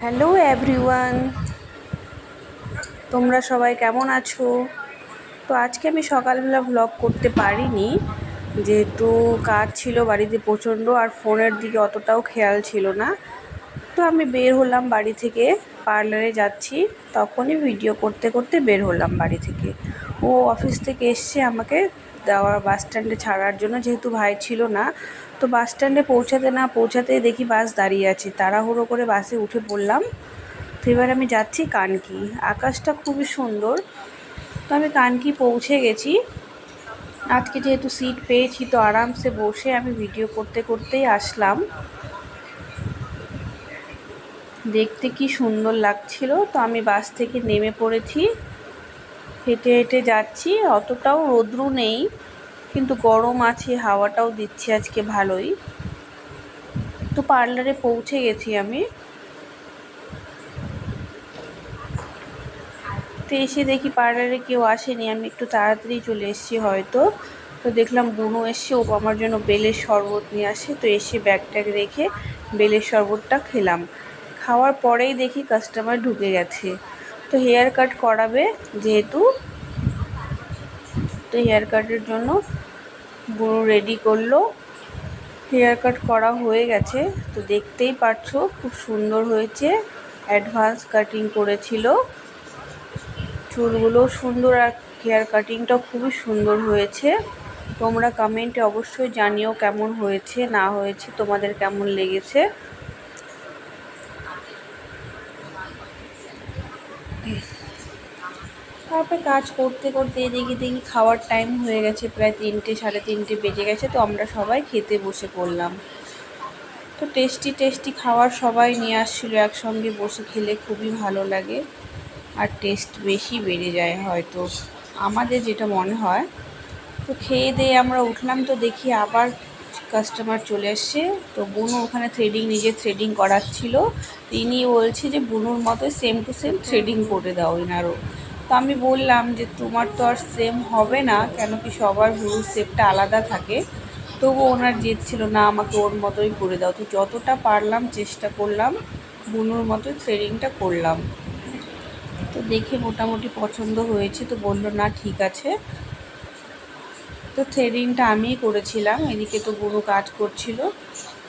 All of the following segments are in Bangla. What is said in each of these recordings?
হ্যালো এভরিওয়ান, তোমরা সবাই কেমন আছো? তো আজকে আমি সকালবেলা ভ্লগ করতে পারিনি, যেহেতু কাজ ছিল বাড়িতে প্রচণ্ড, আর ফোনের দিকে অতটাও খেয়াল ছিল না। তো আমি বের হলাম বাড়ি থেকে, পার্লারে যাচ্ছি, তখনই ভিডিও করতে করতে বের হলাম বাড়ি থেকে। ও অফিস থেকে এসছে আমাকে দেওয়ার বাস স্ট্যান্ডে ছাড়ার জন্য, যেহেতু ভাই ছিল না। তো বাস স্ট্যান্ডে পৌঁছাতে না পৌঁছাতেই দেখি বাস দাঁড়িয়ে আছে, তাড়াহুড়ো করে বাসে উঠে পড়লাম। তো এবার আমি যাচ্ছি কানকি। আকাশটা খুবই সুন্দর। তো আমি কানকি পৌঁছে গেছি। আজকে যেহেতু সিট পেয়েছি, তো আরামসে বসে আমি ভিডিও করতে করতেই আসলাম। দেখতে কি সুন্দর লাগছিল। তো আমি বাস থেকে নেমে পড়েছি, হেঁটে হেঁটে যাচ্ছি। অতটাও রোদ্রু নেই, কিন্তু গরম আছে, হাওয়াটাও দিচ্ছে আজকে ভালোই। তো পার্লারে পৌঁছে গেছি আমি। তো এসে দেখি পার্লারে কেউ আসেনি, আমি একটু তাড়াতাড়ি চলে এসেছি হয়তো। তো দেখলাম বুনু এসে, ও আমার জন্য বেলের শরবত নিয়ে আসে। তো এসে ব্যাগ ট্যাগ রেখে বেলের শরবতটা খেলাম। খাওয়ার পরেই দেখি কাস্টমার ঢুকে গেছে। তো হেয়ার কাট করাবে যেহেতু, তো হেয়ার কাটের জন্য বুনু রেডি করলো। হেয়ার কাট করা হয়ে গেছে, তো দেখতেই পারছো খুব সুন্দর হয়েছে। অ্যাডভান্স কাটিং করেছিল, চুলগুলো সুন্দর, আর হেয়ার কাটিংটাও খুবই সুন্দর হয়েছে। তোমরা কমেন্টে অবশ্যই জানিও কেমন হয়েছে না হয়েছে, তোমাদের কেমন লেগেছে। তারপরে কাজ করতে করতে এদিকে দেখি খাওয়ার টাইম হয়ে গেছে, প্রায় 3টে 3:30 বেজে গেছে। তো আমরা সবাই খেতে বসে পড়লাম। তো টেস্টি টেস্টি খাবার সবাই নিয়ে আসছিলো, একসঙ্গে বসে খেলে খুবই ভালো লাগে, আর টেস্ট বেশি বেড়ে যায় হয়তো, আমাদের যেটা মনে হয়। তো খেয়ে দিয়ে আমরা উঠলাম, তো দেখি আবার কাস্টমার চলে এসছে। তো বুনু ওখানে নিজে থ্রেডিং করাচ্ছিল। তিনি বলছে যে বুনুর মতো সেম টু সেম থ্রেডিং করে দাও এনারও। তো আমি বললাম যে তোমার তো আর সেম হবে না, কেন কি সবার ভুরুর শেপটা আলাদা থাকে। তবু ওনার জেদ ছিল, না আমাকে ওর মতোই করে দাও। তো যতটা পারলাম চেষ্টা করলাম, বুনুর মতোই থ্রেডিংটা করলাম। তো দেখে মোটামুটি পছন্দ হয়েছে, তো বললো না ঠিক আছে। তো থ্রেডিংটা আমিই করেছিলাম, এদিকে তো বুনু কাজ করছিল।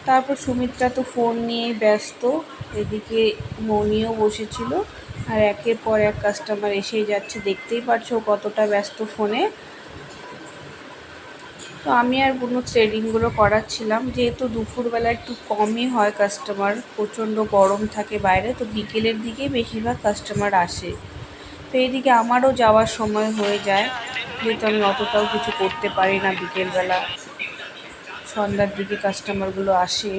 তারপর সুমিত্রা তো ফোন নিয়ে ব্যস্ত, এদিকে মনিও বসেছিল। আর একের পর এক কাস্টমার এসেই যাচ্ছে, দেখতেই পারছো কতটা ব্যস্ত ফোনে। তো আমি আর বুনু থ্রেডিংগুলো করাচ্ছিলাম, যেহেতু দুপুরবেলা একটু কমই হয় কাস্টমার, প্রচণ্ড গরম থাকে বাইরে, তো বিকেলের দিকেই বেশিরভাগ কাস্টমার আসে। তো এইদিকে আমারও যাওয়ার সময় হয়ে যায়, যেহেতু আমি অতটাও কিছু করতে পারি না বিকেলবেলা, সন্ধ্যার দিকে কাস্টমারগুলো আসে।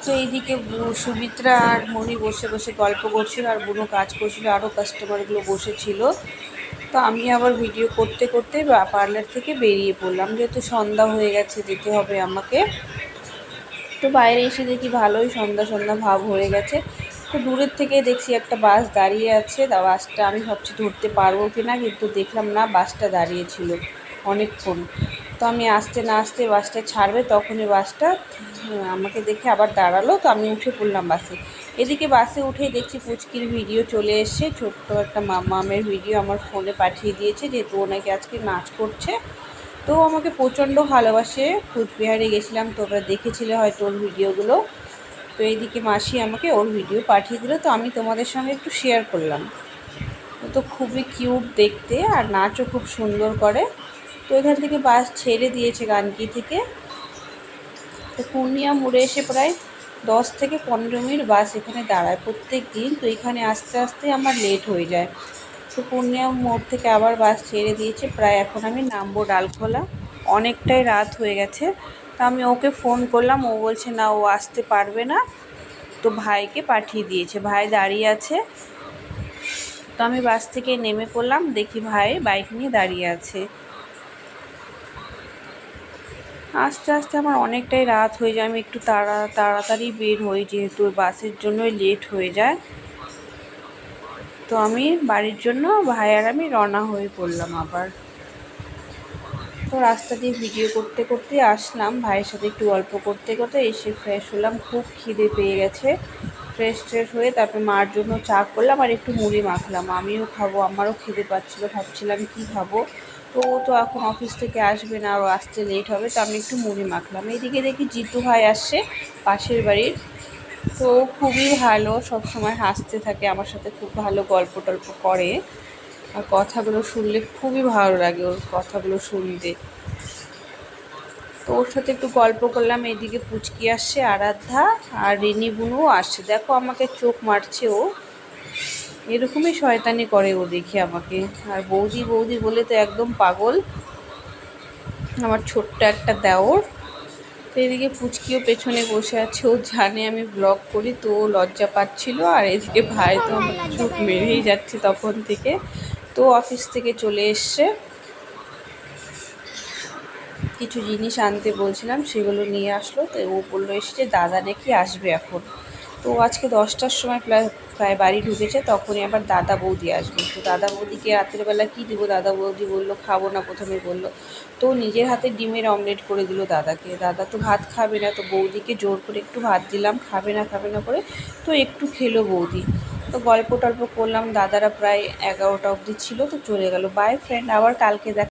তো এইদিকে সুমিত্রা আর মণি বসে বসে গল্প করছিল, আর বুনো কাজ করছিল, আরও কাস্টমারগুলো বসেছিল। তো আমি আবার ভিডিও করতে করতে পার্লার থেকে বেরিয়ে পড়লাম, যেহেতু সন্ধ্যা হয়ে গেছে, যেতে হবে আমাকে। তো বাইরে এসে দেখি ভালোই সন্ধ্যা সন্ধ্যা ভাব হয়ে গেছে। তো দূরের থেকে দেখছি একটা বাস দাঁড়িয়ে আছে, বাসটা আমি ভাবছি ধরতে পারবো কি না, কিন্তু দেখলাম না, বাসটা দাঁড়িয়েছিল অনেকক্ষণ। তো আমি আসতে না আসতে বাসটা ছাড়বে, তখনই বাসটা আমাকে দেখে আবার দাঁড়ালো। তো আমি উঠে পড়লাম বাসে। এদিকে বাসে উঠেই দেখছি পুচকির ভিডিও চলে এসছে, ছোট্ট একটা মামের ভিডিও আমার ফোনে পাঠিয়ে দিয়েছে, যেহেতু ওনাকে আজকে নাচ করছে। তো আমাকে প্রচণ্ড ভালোবাসে, কুচবিহারে গেছিলাম, তোমরা দেখেছিলে হয়তো ওর ভিডিওগুলো। তো এইদিকে মাসি আমাকে ওর ভিডিও পাঠিয়ে দিল, তো আমি তোমাদের সঙ্গে একটু শেয়ার করলাম। ও তো খুবই কিউট দেখতে, আর নাচও খুব সুন্দর করে। তো এখান থেকে বাস ছেড়ে দিয়েছে কানকি থেকে। তো পূর্ণিয়া মোড়ে এসে প্রায় 10 থেকে 15 মিনিট বাস এখানে দাঁড়ায় প্রত্যেক দিন। তো এখানে আস্তে আস্তে আমার লেট হয়ে যায়। তো পূর্ণিয়া মোড় থেকে আবার বাস ছেড়ে দিয়েছে, প্রায় এখন আমি নামবো ডালখোলা। অনেকটাই রাত হয়ে গেছে। তা আমি ওকে ফোন করলাম, ও বলছে না, ও আসতে পারবে না, তো ভাইকে পাঠিয়ে দিয়েছে, ভাই দাঁড়িয়ে আছে। তো আমি বাস থেকে নেমে পড়লাম, দেখি ভাই বাইক নিয়ে দাঁড়িয়ে আছে। আস্তে আস্তে আমার অনেকটাই রাত হয়ে যায়, আমি একটু তাড়াতাড়ি বের হই, যেহেতু বাসের জন্যই লেট হয়ে যায়। তো আমি বাড়ির জন্য ভাই আর আমি রওনা হয়ে পড়লাম আবার। তো রাস্তা দিয়ে ভিডিও করতে করতে আসলাম, ভাইয়ের সাথে একটু গল্প করতে করতে এসে ফ্রেশ হলাম। খুব খিদে পেয়ে গেছে। ফ্রেশ ট্রেশ হয়ে তারপরে মার জন্য চা করলাম আর একটু মুড়ি মাখলাম। আমিও খাবো, আমারও খিদে পাচ্ছিলো, ভাবছিলাম কি খাবো। তো ও তো এখন অফিস থেকে আসবে না, ও আসতে লেট হবে, তো আমি একটু মুড়ি মাখলাম। এইদিকে দেখি জিতু ভাই আসছে পাশের বাড়ির। তো খুবই ভালো, সব সময় হাসতে থাকে আমার সাথে, খুব ভালো গল্প টল্প করে। আর কথাগুলো শুনলে খুবই ভালো লাগে, ওর কথাগুলো শুনতে। তো ওর সাথে একটু গল্প করলাম। এইদিকে পুচকি আসছে, আরাধ্যা আর রিনি বুনুও আসছে। দেখো আমাকে চোখ মারছে ও, এরকমই শয়তানি করে ও দেখে আমাকে। আর বৌদি বৌদি বলে তো একদম পাগল আমার ছোট্ট একটা দেওর। তো এদিকে পুচকিও পেছনে বসে আছে, ও জানে আমি ব্লগ করি, তো ও লজ্জা পাচ্ছিল। আর এদিকে ভাই তো আমাকে চোখ মেরেই যাচ্ছে তখন থেকে। তো অফিস থেকে চলে এসছে, কিছু জিনিস আনতে বলছিলাম সেগুলো নিয়ে আসলো। তো ও বললো এসে যে দাদা নাকি আসবে এখন। তো আজকে 10টার সময় প্রায় বাড়ি ঢুকেছে, তখনই আবার দাদা বৌদি আসবে। তো দাদা বৌদিকে রাতের বেলা কী দিব, দাদা বৌদি বললো খাবো না, প্রথমে বললো। তো নিজের হাতে ডিমের অমলেট করে দিল দাদাকে। দাদা তো ভাত খাবে না, তো বৌদিকে জোর করে একটু ভাত দিলাম, খাবে না করে। তো একটু খেলো বৌদি। তো গল্প টল্প করলাম, দাদারা প্রায় 11টা অবধি ছিল, তো চলে গেল। বাই ফ্রেন্ড, আবার কালকে দেখা।